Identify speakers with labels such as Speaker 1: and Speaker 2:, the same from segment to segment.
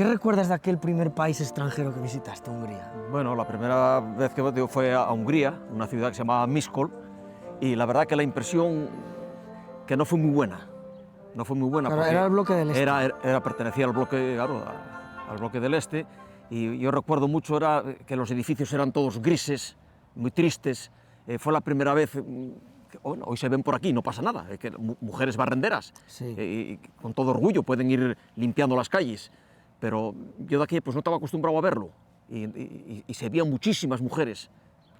Speaker 1: ¿Qué recuerdas de aquel primer país extranjero que visitaste, Hungría?
Speaker 2: Bueno, la primera vez que fue a Hungría, una ciudad que se llamaba Miskolc, y la verdad que la impresión que no fue muy buena. No fue muy buena
Speaker 1: Claro,
Speaker 2: porque
Speaker 1: era el bloque del este.
Speaker 2: pertenecía al bloque, claro, al bloque del este, y yo recuerdo mucho que los edificios eran todos grises, muy tristes. Fue la primera vez, bueno, hoy se ven por aquí, no pasa nada, que mujeres barrenderas,
Speaker 1: Sí.
Speaker 2: y con todo orgullo pueden ir limpiando las calles, pero yo de aquí pues no estaba acostumbrado a verlo, y se veían muchísimas mujeres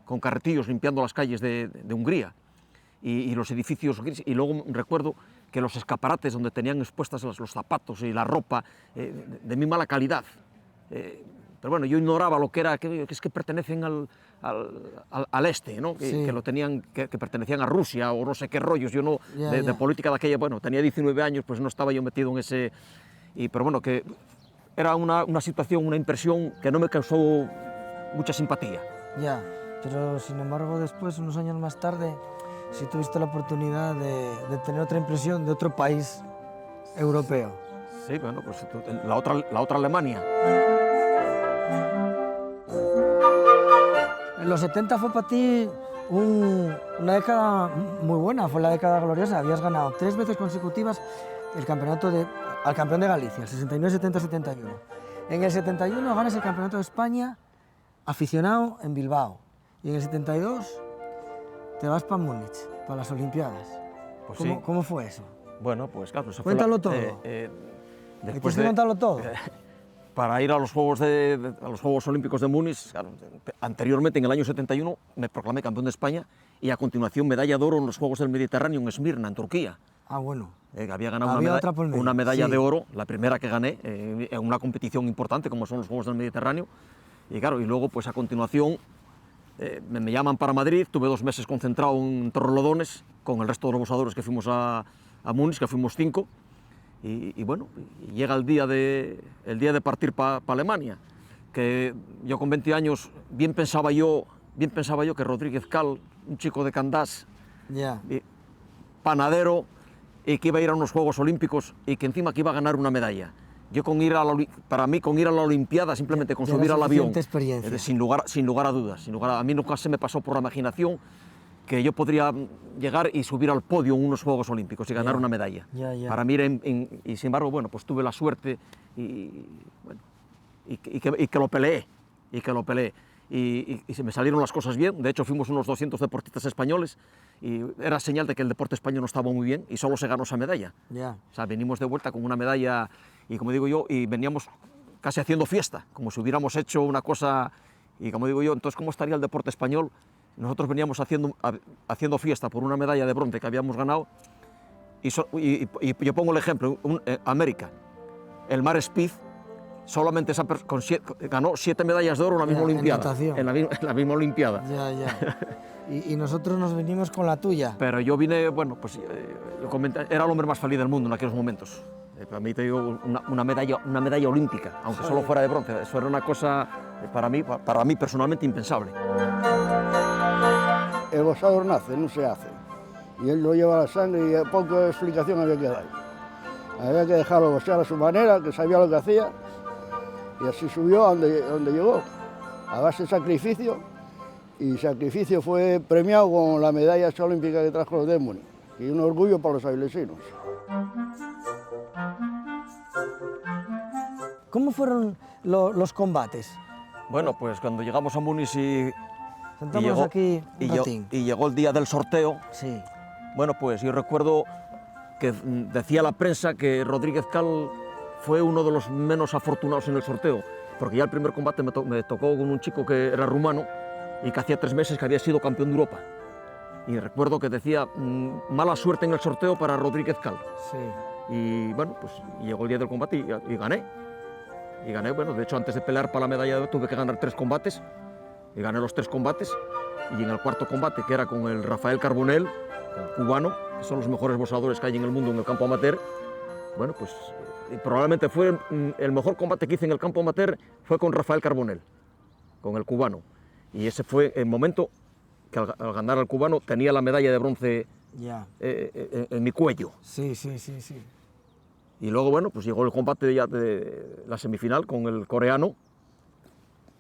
Speaker 2: con carretillos limpiando las calles de Hungría, y los edificios grises, y luego recuerdo que los escaparates donde tenían expuestas los zapatos y la ropa de muy mala calidad. Pero bueno, yo ignoraba lo que era, que es que pertenecen al este, ¿no?
Speaker 1: Sí.
Speaker 2: Que lo tenían, que pertenecían a Rusia o no sé qué rollos. Yo no,
Speaker 1: Ya,
Speaker 2: de
Speaker 1: ya.
Speaker 2: política de aquella, bueno, tenía 19 años, pues no estaba yo metido en ese... pero bueno, que era una situación, una impresión que no me causó mucha simpatía.
Speaker 1: Ya, pero sin embargo después, unos años más tarde, sí tuviste la oportunidad de tener otra impresión de otro país europeo.
Speaker 2: Sí, bueno, pues la otra Alemania.
Speaker 1: En los 70 fue para ti una década muy buena, fue la década gloriosa. Habías ganado 3 veces consecutivas el campeonato al campeón de Galicia, el 69, 70, 71. En el 71 ganas el campeonato de España aficionado en Bilbao. Y en el 72 te vas para Múnich, para las Olimpiadas.
Speaker 2: Pues
Speaker 1: ¿Cómo fue eso?
Speaker 2: Bueno, pues claro, eso
Speaker 1: Cuéntalo
Speaker 2: fue
Speaker 1: todo.
Speaker 2: después
Speaker 1: de contarlo todo.
Speaker 2: Para ir a los Juegos Olímpicos de Múnich, claro, anteriormente en el año 71 me proclamé campeón de España y a continuación medalla de oro en los Juegos del Mediterráneo en Esmirna, en Turquía.
Speaker 1: Ah, bueno.
Speaker 2: Había ganado una medalla de oro, la primera que gané en una competición importante como son los Juegos del Mediterráneo. Y claro, y luego pues a continuación me llaman para Madrid, tuve 2 meses concentrado en Torrelodones con el resto de los boxadores que fuimos a Múnich, que fuimos 5. Y bueno, llega el día de partir para Alemania, que yo con 20 años bien pensaba yo que Rodríguez Cal, un chico de Candás, panadero, y que iba a ir a unos Juegos Olímpicos y que encima que iba a ganar una medalla. Yo para mí con ir a la Olimpiada, simplemente con subir al avión, sin lugar a dudas, a mí nunca se me pasó por la imaginación que yo podría llegar y subir al podio en unos Juegos Olímpicos y ganar una medalla. Para mí y sin embargo, bueno, pues tuve la suerte y que lo peleé, y se me salieron las cosas bien. De hecho, fuimos unos 200 deportistas españoles y era señal de que el deporte español no estaba muy bien y solo se ganó esa medalla. O sea, venimos de vuelta con una medalla y, como digo yo, y veníamos casi haciendo fiesta, como si hubiéramos hecho una cosa, y como digo yo, entonces, ¿cómo estaría el deporte español? Nosotros veníamos haciendo fiesta por una medalla de bronce que habíamos ganado, y yo pongo el ejemplo, América, el Mar Speed, solamente ganó 7 medallas de oro en la misma Olimpiada. En la misma Olimpiada.
Speaker 1: Y nosotros nos venimos con la tuya.
Speaker 2: Pero yo vine, bueno, pues yo comenté, era el hombre más feliz del mundo en aquellos momentos. Para mí te digo una medalla olímpica, aunque solo fuera de bronce. Eso era una cosa para mí personalmente impensable.
Speaker 3: El boxador nace, no se hace. Y él lo lleva a la sangre y poca explicación había que dar. Había que dejarlo boxear a su manera, que sabía lo que hacía. Y así subió a donde llegó, a base de sacrificio. Y sacrificio fue premiado con la medalla olímpica que trajo de Múnich. Y un orgullo para los avilesinos.
Speaker 1: ¿Cómo fueron los combates?
Speaker 2: Bueno, pues cuando llegamos a Múnich y llegó el día del sorteo, bueno, pues yo recuerdo que decía la prensa que Rodríguez Cal fue uno de los menos afortunados en el sorteo, porque ya el primer combate me tocó con un chico que era rumano y que hacía 3 meses que había sido campeón de Europa. Y recuerdo que decía, mala suerte en el sorteo para Rodríguez Cal. Y bueno, pues llegó el día del combate y gané. Y gané, bueno, de hecho antes de pelear para la medalla de oro tuve que ganar 3 combates, y gané los 3 combates, y en el 4.º combate, que era con el Rafael Carbonell, cubano, que son los mejores boxadores que hay en el mundo en el campo amateur, bueno, pues probablemente fue el mejor combate que hice en el campo amateur, fue con Rafael Carbonell, con el cubano, y ese fue el momento que al ganar al cubano tenía la medalla de bronce en mi cuello. Y luego, bueno, pues llegó el combate ya de la semifinal con el coreano,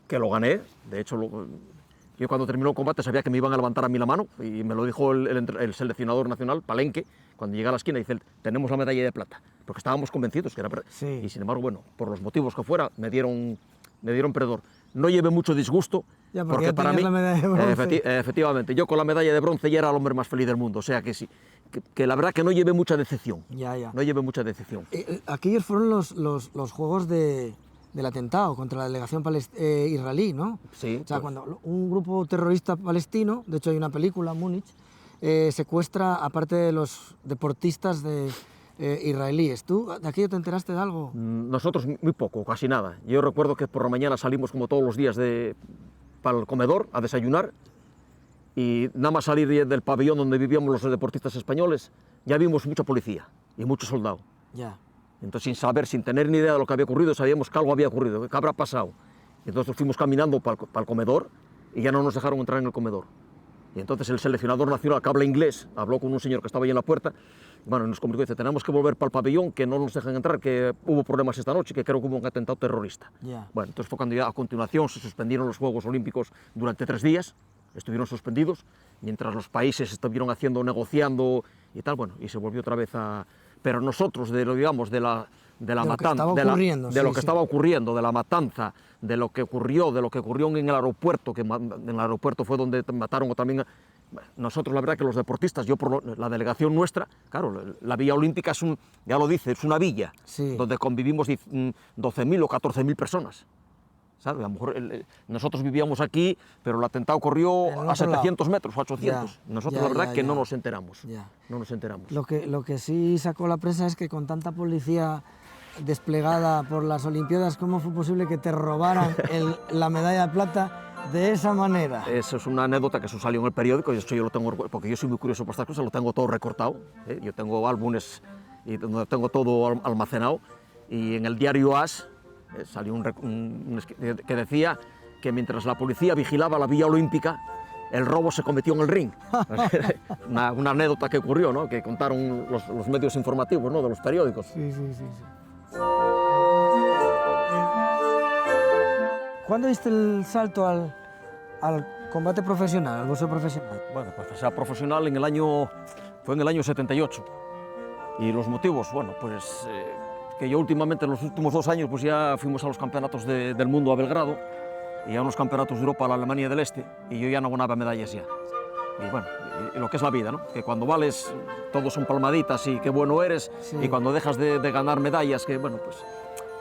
Speaker 2: que lo gané. De hecho, yo cuando terminó el combate sabía que me iban a levantar a mí la mano, y me lo dijo el seleccionador nacional, Palenque, cuando llegué a la esquina, dice, tenemos la medalla de plata, porque estábamos convencidos que era verdad.
Speaker 1: Sí.
Speaker 2: Y sin embargo, bueno, por los motivos que fuera, me dieron perdón. No llevé mucho disgusto,
Speaker 1: ya,
Speaker 2: porque para mí,
Speaker 1: la medalla de bronce.
Speaker 2: Efectivamente, yo con la medalla de bronce ya era el hombre más feliz del mundo, o sea que sí, que la verdad que no llevé mucha decepción. No llevé mucha decepción.
Speaker 1: Aquellos fueron los juegos del atentado contra la delegación israelí, ¿no?
Speaker 2: Sí.
Speaker 1: O sea, cuando un grupo terrorista palestino, de hecho hay una película, Múnich, secuestra a parte de los deportistas israelíes. ¿Tú de aquello te enteraste de algo?
Speaker 2: Nosotros muy poco, casi nada. Yo recuerdo que por la mañana salimos como todos los días para el comedor a desayunar, y nada más salir del pabellón donde vivíamos los deportistas españoles, ya vimos mucha policía y mucho soldado.
Speaker 1: Ya.
Speaker 2: Entonces, sin saber, sin tener ni idea de lo que había ocurrido, sabíamos que algo había ocurrido, que habrá pasado. Entonces fuimos caminando para el comedor y ya no nos dejaron entrar en el comedor. Y entonces el seleccionador nacional, que habla inglés, habló con un señor que estaba ahí en la puerta, bueno, nos comunicó, dice, tenemos que volver para el pabellón, que no nos dejan entrar, que hubo problemas esta noche, que creo que hubo un atentado terrorista.
Speaker 1: Yeah.
Speaker 2: Bueno, entonces fue cuando ya a continuación se suspendieron los Juegos Olímpicos durante 3 días, estuvieron suspendidos, mientras los países estuvieron negociando y tal, bueno, y se volvió otra vez a... Pero nosotros, digamos, de la matanza, de lo que estaba ocurriendo, de la matanza, de lo que ocurrió en el aeropuerto, que en el aeropuerto fue donde mataron también. Nosotros, la verdad, que los deportistas, la delegación nuestra, claro, la Villa Olímpica es ya lo dice, es una villa,
Speaker 1: sí,
Speaker 2: donde convivimos 12.000 o 14.000 personas. ¿Sabes? A lo mejor nosotros vivíamos aquí, pero el atentado ocurrió a 700 metros o 800. Nosotros, la verdad, que no nos enteramos. No nos enteramos.
Speaker 1: Lo que sí sacó la prensa es que con tanta policía desplegada por las Olimpiadas, ¿cómo fue posible que te robaran la medalla de plata de esa manera?
Speaker 2: Eso es una anécdota que eso salió en el periódico, y eso yo lo tengo, porque yo soy muy curioso por estas cosas, lo tengo todo recortado, yo tengo álbumes y donde tengo todo almacenado, y en el diario AS salió que decía que mientras la policía vigilaba la Villa Olímpica, el robo se cometió en el ring. una anécdota que ocurrió, ¿no? Que contaron los medios informativos, ¿no? De los periódicos.
Speaker 1: Sí. ¿Cuándo diste el salto al combate profesional, al boxeo profesional?
Speaker 2: Bueno, pues sea profesional fue en el año 78. Y los motivos, bueno, pues que yo últimamente, en los últimos 2 años, pues ya fuimos a los campeonatos del mundo a Belgrado, y a unos campeonatos de Europa a la Alemania del Este, y yo ya no ganaba medallas ya. Y bueno, y lo que es la vida, ¿no? Que cuando vales, todos son palmaditas y qué bueno eres, sí. Y cuando dejas de ganar medallas, que bueno, pues...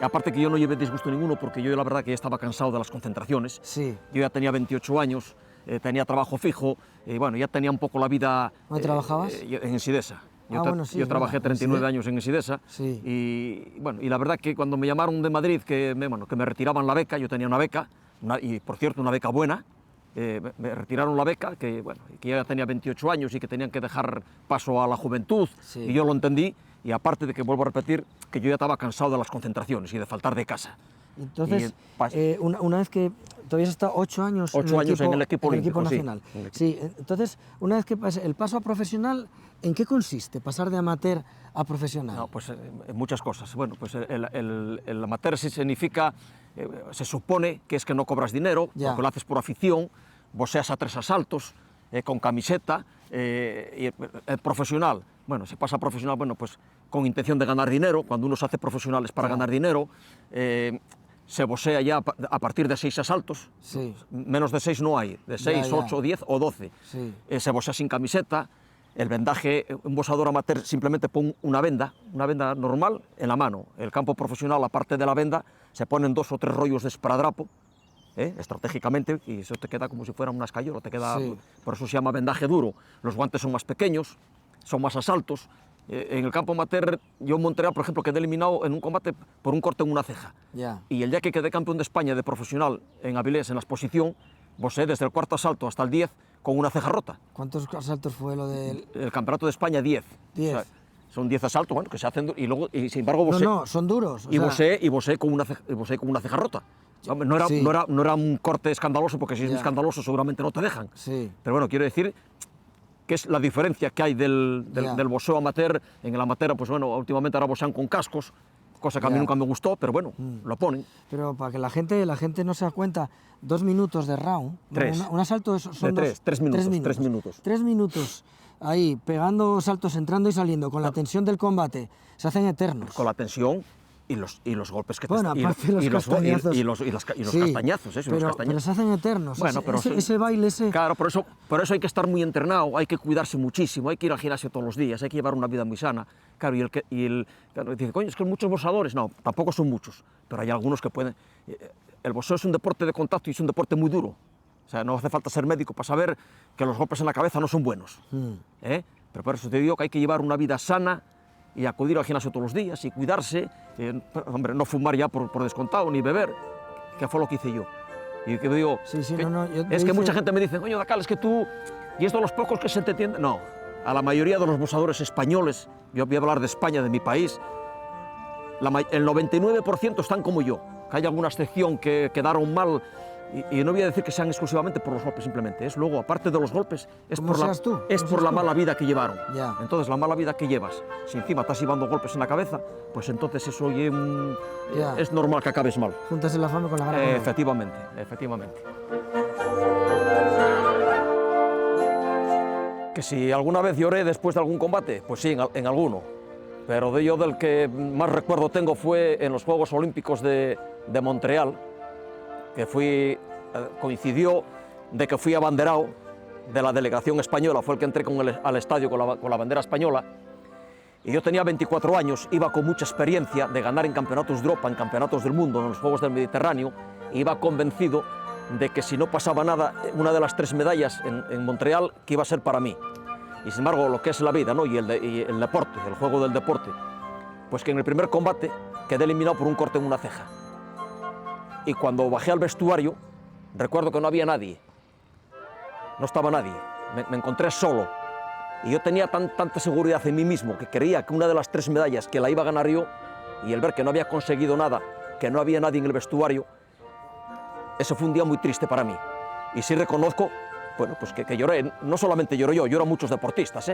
Speaker 2: Y aparte que yo no llevé disgusto ninguno, porque yo la verdad que ya estaba cansado de las concentraciones.
Speaker 1: Sí.
Speaker 2: Yo ya tenía 28 años, tenía trabajo fijo, y bueno, ya tenía un poco la vida...
Speaker 1: ¿Dónde trabajabas?
Speaker 2: En Ensidesa.
Speaker 1: Yo
Speaker 2: trabajé 39 años en Ensidesa,
Speaker 1: sí.
Speaker 2: Y bueno, y la verdad que cuando me llamaron de Madrid que me retiraban la beca, yo tenía una beca, y por cierto una beca buena, me retiraron la beca, que ya tenía 28 años y que tenían que dejar paso a la juventud, sí. Y yo lo entendí, y aparte de que vuelvo a repetir, que yo ya estaba cansado de las concentraciones y de faltar de casa.
Speaker 1: Entonces, una vez que todavía has estado 8 años,
Speaker 2: en el equipo olímpico
Speaker 1: nacional. Sí, entonces, una vez que el paso a profesional, ¿en qué consiste pasar de amateur a profesional?
Speaker 2: No, pues en muchas cosas. Bueno, pues el amateur significa, se supone que es que no cobras dinero, porque lo haces por afición, boxeas a 3 asaltos, con camiseta, y el profesional, bueno, se pasa a profesional, bueno, pues con intención de ganar dinero, cuando uno se hace profesional es para ganar dinero, se boxea ya a partir de 6 asaltos,
Speaker 1: sí.
Speaker 2: Menos de 6 no hay, de 6, 8, 10 o 12,
Speaker 1: sí.
Speaker 2: Se boxea sin camiseta, el vendaje, un boxeador amateur simplemente pone una venda normal en la mano, el campo profesional, aparte de la venda, se ponen 2 o 3 rollos de esparadrapo, estratégicamente, y eso te queda como si fuera una escayola, sí. Por eso se llama vendaje duro, los guantes son más pequeños, son más asaltos. En el campo amateur, yo en Montreal, por ejemplo, quedé eliminado en un combate por un corte en una ceja. Y el día que quedé campeón de España de profesional en Avilés, en la exposición, boxeé desde el 4º asalto hasta el 10 con una ceja rota.
Speaker 1: ¿Cuántos asaltos fue lo del...?
Speaker 2: El campeonato de España, 10.
Speaker 1: 10.
Speaker 2: O sea, son 10 asaltos, bueno, que se hacen, y sin embargo boxeé.
Speaker 1: No, son duros.
Speaker 2: Y boxeé con una ceja rota. No era un corte escandaloso, porque si es escandaloso seguramente no te dejan.
Speaker 1: Sí.
Speaker 2: Pero bueno, quiero decir que es la diferencia que hay del boxeo amateur. En el amateur, pues bueno, últimamente ahora boxean con cascos, cosa que a mí nunca me gustó, pero bueno, lo ponen.
Speaker 1: Pero para que la gente no se da cuenta, 2 minutos de round, un asalto son
Speaker 2: tres minutos.
Speaker 1: 3 minutos ahí, pegando saltos, entrando y saliendo, con la tensión del combate, se hacen eternos.
Speaker 2: Con la tensión y los golpes que
Speaker 1: bueno, aparte de los castañazos.
Speaker 2: Y los castañazos, eso,
Speaker 1: pero se hacen eternos.
Speaker 2: Bueno, pero
Speaker 1: ese baile,
Speaker 2: Claro, por eso hay que estar muy entrenado, hay que cuidarse muchísimo, hay que ir al gimnasio todos los días, hay que llevar una vida muy sana. Claro, claro, dice, coño, es que muchos boxeadores, no, tampoco son muchos, pero hay algunos que pueden. El boxeo es un deporte de contacto y es un deporte muy duro. O sea, no hace falta ser médico para saber que los golpes en la cabeza no son buenos. Pero por eso te digo que hay que llevar una vida sana y acudir al gimnasio todos los días y cuidarse, hombre, no fumar ya por descontado, ni beber, que fue lo que hice yo. Y que digo, es que mucha gente me dice, coño, Dacal, es que tú, y esto los pocos que se te entienden, no, a la mayoría de los boxeadores españoles, yo voy a hablar de España, de mi país, el 99% están como yo, que hay alguna excepción que quedaron mal, y no voy a decir que sean exclusivamente por los golpes simplemente, es luego, aparte de los golpes, es por la mala vida que llevaron.
Speaker 1: Ya.
Speaker 2: Entonces, la mala vida que llevas, si encima estás llevando golpes en la cabeza, pues entonces eso es normal que acabes mal.
Speaker 1: Juntas la fama con la gana.
Speaker 2: Efectivamente. Que si alguna vez lloré después de algún combate, pues sí, en alguno. Pero del que más recuerdo tengo fue en los Juegos Olímpicos de Montreal, que coincidió de que fui abanderado de la delegación española, fue el que entré al estadio con la bandera española, y yo tenía 24 años, iba con mucha experiencia de ganar en campeonatos de Europa, en campeonatos del mundo, en los Juegos del Mediterráneo, e iba convencido de que si no pasaba nada, una de las 3 medallas en Montreal, que iba a ser para mí. Y sin embargo, lo que es la vida, ¿no? y el deporte, el juego del deporte, pues que en el primer combate quedé eliminado por un corte en una ceja. Y cuando bajé al vestuario, recuerdo que no había nadie, no estaba nadie, me encontré solo. Y yo tenía tanta seguridad en mí mismo que creía que una de las 3 medallas que la iba a ganar yo, y el ver que no había conseguido nada, que no había nadie en el vestuario, ese fue un día muy triste para mí. Y sí reconozco, bueno, pues que lloré, no solamente lloro yo, lloran muchos deportistas,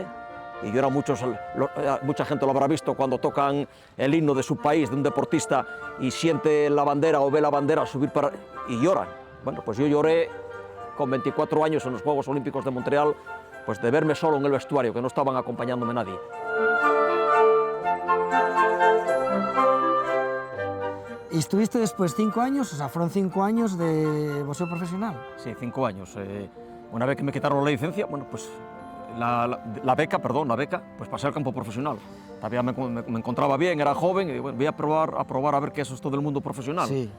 Speaker 2: y lloran mucha gente lo habrá visto cuando tocan el himno de su país, de un deportista, y siente la bandera o ve la bandera subir y lloran. Bueno, pues yo lloré con 24 años en los Juegos Olímpicos de Montreal, pues de verme solo en el vestuario, que no estaban acompañándome nadie.
Speaker 1: ¿Y estuviste después 5 años? O sea, fueron 5 años de boxeo profesional.
Speaker 2: Sí, 5 años. Una vez que me quitaron la licencia, bueno, pues la beca, pues pasé al campo profesional. Todavía me encontraba bien, era joven, y bueno, voy a probar a ver qué es esto del mundo profesional.
Speaker 1: Sí.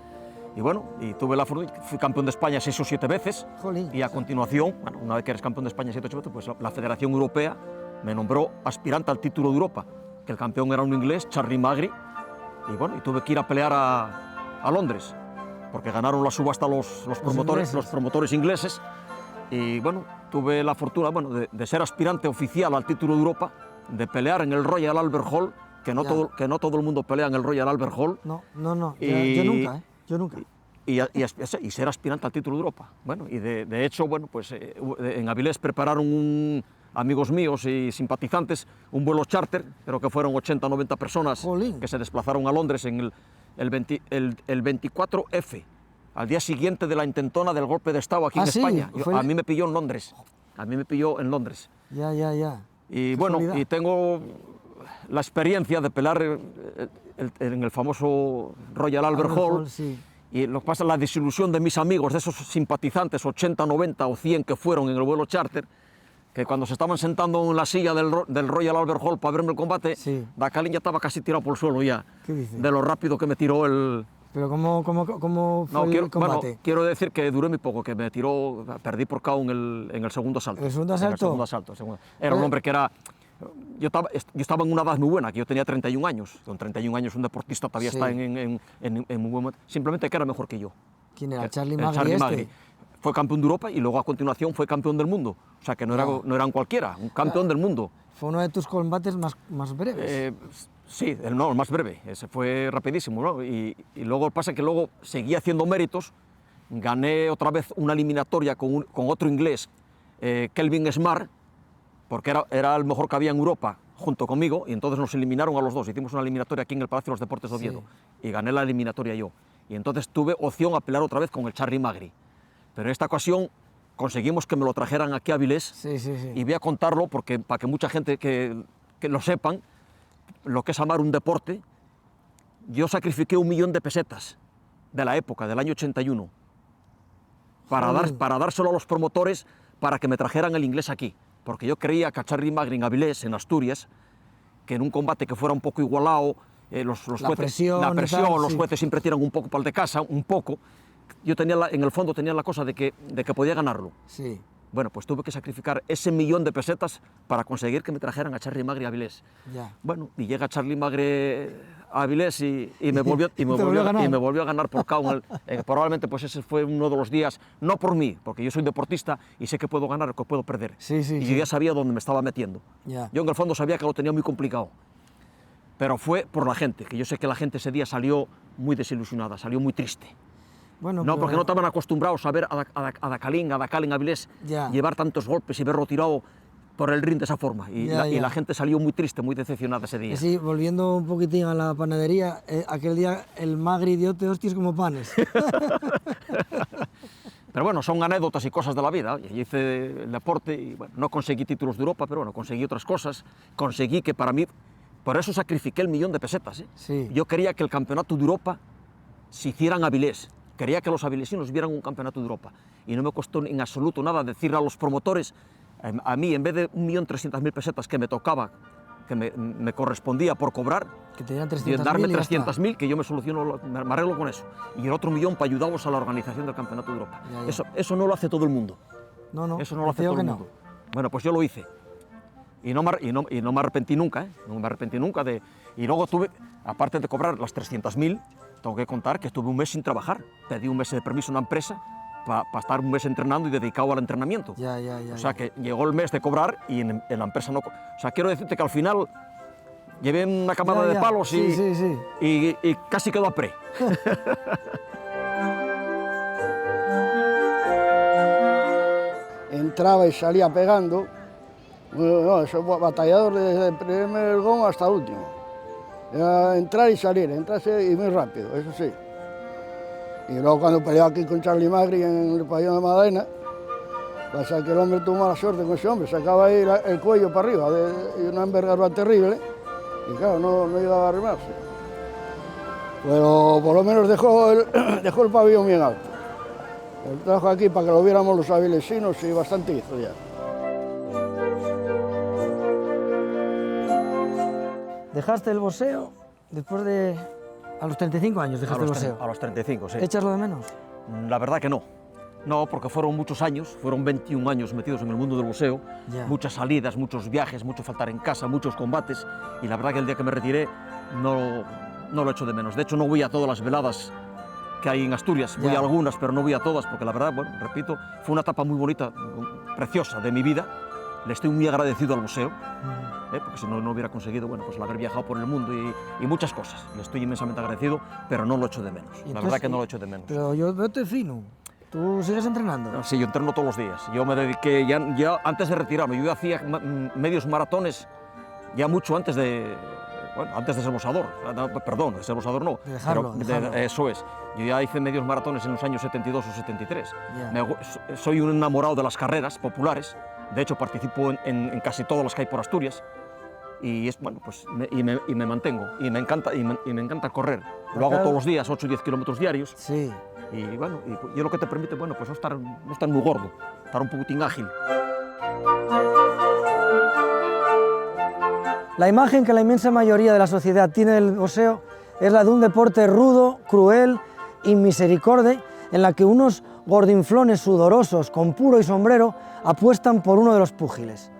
Speaker 2: Y bueno, y tuve la fortuna, fui campeón de España 6 o 7 veces.
Speaker 1: Jolín.
Speaker 2: Y a continuación, bueno, una vez que eres campeón de España 7 o 8 veces, pues la Federación Europea me nombró aspirante al título de Europa, que el campeón era un inglés, Charlie Magri, y bueno, y tuve que ir a pelear a Londres, porque ganaron la subasta los promotores ingleses, y bueno, tuve la fortuna, bueno, de ser aspirante oficial al título de Europa, de pelear en el Royal Albert Hall, que no todo el mundo pelea en el Royal Albert Hall.
Speaker 1: No, yo nunca.
Speaker 2: Y ser aspirante al título de Europa. Bueno, y de hecho, bueno, pues en Avilés prepararon amigos míos y simpatizantes un vuelo charter, creo que fueron 80 o 90 personas.
Speaker 1: Jolín.
Speaker 2: Que se desplazaron a Londres en el 24F, al día siguiente de la intentona del golpe de Estado aquí en España. A mí me pilló en Londres.
Speaker 1: Ya.
Speaker 2: Y bueno, y tengo la experiencia de pelear en el famoso Royal Albert Hall.
Speaker 1: Sí.
Speaker 2: Y lo que pasa es la desilusión de mis amigos, de esos simpatizantes, 80, 90 o 100 que fueron en el vuelo charter, que cuando se estaban sentando en la silla del Royal Albert Hall para verme el combate,
Speaker 1: sí.
Speaker 2: Dakalin ya estaba casi tirado por el suelo ya,
Speaker 1: ¿Qué dices?
Speaker 2: de lo rápido que me tiró el...
Speaker 1: ¿Pero cómo fue el combate?
Speaker 2: Bueno, quiero decir que duré muy poco, que me tiró, perdí por KO en el segundo asalto.
Speaker 1: ¿El segundo asalto?
Speaker 2: En el segundo asalto. Era un hombre que era... Yo estaba en una edad muy buena, que yo tenía 31 años. Con 31 años un deportista todavía está en muy buen momento. Simplemente que era mejor que yo.
Speaker 1: ¿Quién era? ¿Charlie Magri?
Speaker 2: Fue campeón de Europa y luego a continuación fue campeón del mundo. O sea que no era un cualquiera, un campeón del mundo.
Speaker 1: ¿Fue uno de tus combates más breves?
Speaker 2: Sí, el más breve. Ese fue rapidísimo, ¿no? Y luego pasa que luego seguí haciendo méritos. Gané otra vez una eliminatoria con otro inglés, Kelvin Smart, porque era el mejor que había en Europa junto conmigo, y entonces nos eliminaron a los dos. Hicimos una eliminatoria aquí en el Palacio de los Deportes de Oviedo, y gané la eliminatoria yo. Y entonces tuve opción a pelear otra vez con el Charly Magri. Pero en esta ocasión conseguimos que me lo trajeran aquí a Avilés, y voy a contarlo porque, para que mucha gente que lo sepan, lo que es amar un deporte. Yo sacrifiqué 1 millón de pesetas de la época, del año 81, para dárselo a los promotores para que me trajeran el inglés aquí. Porque yo creía que a Charly Magri en Avilés, en Asturias, que en un combate que fuera un poco igualado, los jueces siempre tiran un poco para el de casa, un poco. Yo en el fondo tenía la cosa de que podía ganarlo.
Speaker 1: Sí.
Speaker 2: Bueno, pues tuve que sacrificar ese 1 millón de pesetas para conseguir que me trajeran a Charly Magri a Avilés.
Speaker 1: Ya.
Speaker 2: Bueno, y llega Charly Magri a Avilés y me volvió a ganar por KO. Probablemente pues ese fue uno de los días, no por mí, porque yo soy deportista y sé que puedo ganar o que puedo perder. Y yo ya sabía dónde me estaba metiendo.
Speaker 1: Ya.
Speaker 2: Yo en el fondo sabía que lo tenía muy complicado. Pero fue por la gente, que yo sé que la gente ese día salió muy desilusionada, salió muy triste.
Speaker 1: Bueno,
Speaker 2: no, porque no estaban acostumbrados a ver a Dakalin Avilés llevar tantos golpes y verlo tirado por el ring de esa forma. Y la gente salió muy triste, muy decepcionada ese día.
Speaker 1: Sí, volviendo un poquitín a la panadería, aquel día el Magri dio hostias como panes.
Speaker 2: Pero bueno, son anécdotas y cosas de la vida. Yo hice el deporte y bueno, no conseguí títulos de Europa, pero bueno, conseguí otras cosas. Conseguí que para mí, por eso sacrifiqué el 1 millón de pesetas.
Speaker 1: Sí.
Speaker 2: Yo quería que el campeonato de Europa se hiciera en Avilés. Quería que los avilesinos vieran un campeonato de Europa. Y no me costó en absoluto nada decirle a los promotores, a mí, en vez de 1.300.000 pesetas que me tocaba, que me correspondía por cobrar,
Speaker 1: que te dieran 300.000,
Speaker 2: darme 300.000, que yo me soluciono, me arreglo con eso. Y el otro 1 millón para ayudarlos a la organización del Campeonato de Europa. Eso no lo hace todo el mundo.
Speaker 1: No,
Speaker 2: eso no lo hace todo el mundo. Bueno, pues yo lo hice. Y no me arrepentí nunca, No me arrepentí nunca de... Y luego tuve, aparte de cobrar las 300.000, tengo que contar que estuve 1 mes sin trabajar. Pedí 1 mes de permiso a una empresa para estar 1 mes entrenando y dedicado al entrenamiento. O sea que llegó el mes de cobrar y en la empresa no... O sea, quiero decirte que al final llevé una camada de palos y casi quedó a pre.
Speaker 3: Entraba y salía pegando. No, soy batallador desde el primer gong hasta el último. Era entrar y salir, entrarse y muy rápido, eso sí. Y luego cuando peleaba aquí con Charly Magri en el pabellón de Madalena, pasa que el hombre tuvo mala suerte con ese hombre, sacaba ahí el cuello para arriba, y una envergadura terrible, y claro, no llegaba a arrimarse. Pero por lo menos dejó el pabellón bien alto. Lo trajo aquí para que lo viéramos los avilesinos y bastante hizo ya.
Speaker 1: ¿Dejaste el boxeo después de... a los 35 años dejaste el boxeo?
Speaker 2: A los 35, sí.
Speaker 1: ¿Echas lo de menos?
Speaker 2: La verdad que no. No, porque fueron muchos años, fueron 21 años metidos en el mundo del boxeo, muchas salidas, muchos viajes, mucho faltar en casa, muchos combates, y la verdad que el día que me retiré no lo echo de menos. De hecho, no voy a todas las veladas que hay en Asturias, voy a algunas, pero no voy a todas, porque la verdad, bueno, repito, fue una etapa muy bonita, preciosa de mi vida. Le estoy muy agradecido al boxeo, porque si no hubiera conseguido, bueno, pues el haber viajado por el mundo y muchas cosas. Le estoy inmensamente agradecido, pero no lo echo de menos. La verdad que no lo echo de menos.
Speaker 1: Pero yo veo fino. ¿Tú sigues entrenando?
Speaker 2: No, sí, yo entreno todos los días. Yo me dediqué, ya antes de retirarme, yo hacía medios maratones ya mucho antes de... Bueno, antes de ser boxeador, perdón, de ser boxeador no,
Speaker 1: de dejarlo.
Speaker 2: Eso es. Yo ya hice medios maratones en los años 72 o 73. Soy un enamorado de las carreras populares. De hecho, participo en casi todas las que hay por Asturias y bueno, pues me mantengo y me encanta correr. Lo hago todos los días, 8 o 10 kilómetros diarios.
Speaker 1: Sí.
Speaker 2: Y bueno, y lo que te permite, bueno, pues no estar muy gordo, estar un poquitín ágil.
Speaker 1: La imagen que la inmensa mayoría de la sociedad tiene del boxeo es la de un deporte rudo, cruel y misericorde, en la que unos gordinflones sudorosos con puro y sombrero apuestan por uno de los púgiles.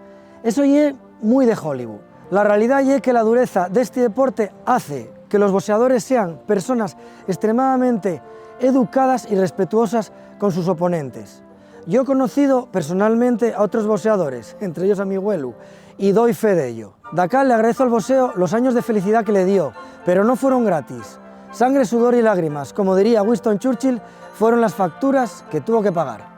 Speaker 1: Eso es muy de Hollywood. La realidad es que la dureza de este deporte hace que los boxeadores sean personas extremadamente educadas y respetuosas con sus oponentes. Yo he conocido personalmente a otros boxeadores, entre ellos a mi abuelo, y doy fe de ello. Dakal le agradezco al boxeo los años de felicidad que le dio, pero no fueron gratis. Sangre, sudor y lágrimas, como diría Winston Churchill, fueron las facturas que tuvo que pagar.